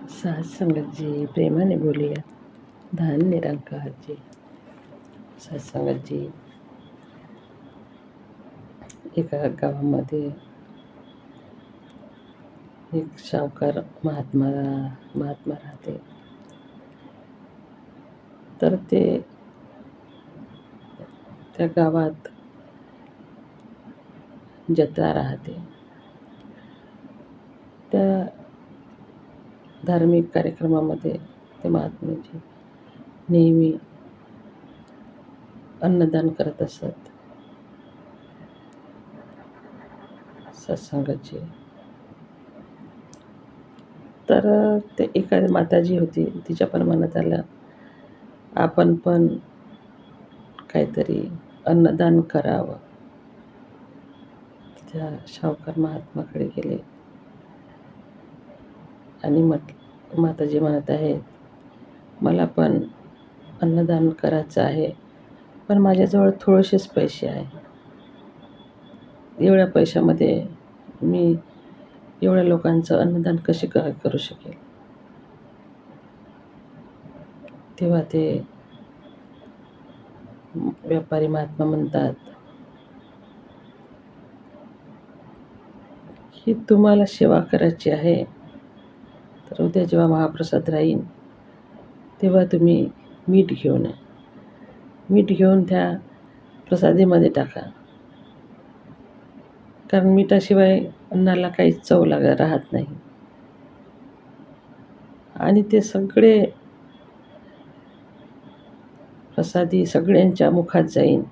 साथ संगत जी प्रेमाने बोलूया, धान निरंकार जी. साथ संगत जी, एका गावामध्ये एक सावकार महात्मा महात्मा राहते. तर त्या गावात जत्रा राहते. त्या धार्मिक कार्यक्रमामध्ये ते महात्माजी नेहमी अन्नदान करत असत. सत्संगाची तर ते एका माताजी होती, तिच्या पण मनात आलं आपण पण काहीतरी अन्नदान करावं. त्या सावकार महात्माकडे गेले आणि माताजी म्हणत आहेत, मला पण अन्नदान करायचं आहे, पण माझ्याजवळ थोडेसेच पैसे आहे. एवढ्या पैशामध्ये मी एवढ्या लोकांचं अन्नदान कसे करू शकेल. तेव्हा ते व्यापारी महात्मा म्हणतात की तुम्हाला सेवा करायची आहे, तर उद्या जेव्हा महाप्रसाद राहील तेव्हा तुम्ही मीठ घेऊन या. मीठ घेऊन त्या प्रसादीमध्ये टाका, कारण मिठाशिवाय अन्नाला काहीच चव राहत नाही. आणि ते सगळे प्रसादी सगळ्यांच्या मुखात जाईल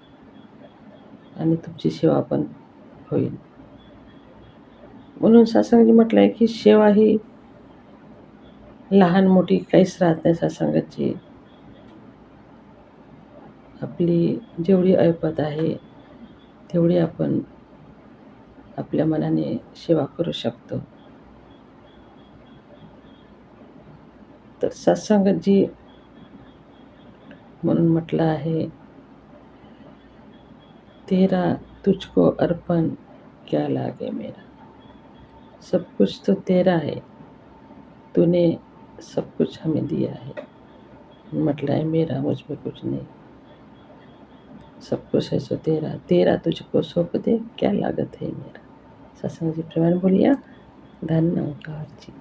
आणि तुमची सेवा पण होईल. म्हणून सत्संगाची म्हटलं आहे की सेवा ही लहान मोठी काहीच राहत नाही. सत्संगाची आपली जेवढी ऐपत आहे तेवढी आपण आपल्या मनाने सेवा करू शकतो. तर सत्संगत जी म्हणून म्हटलं आहे, तेरा तुझको अर्पण क्या लागे मेरा, सब कुछ तो तेरा है, तूने सब कुछ हमें दिया है. म्हटलं आहे मेरा मुझ में कुछ नहीं, सब कुछ है सो तेरा, तेरा तुझको सौंप दे क्या लागत है मेरा. सत्संग जी प्रेमाने बोलिया, धन्यवाद जी.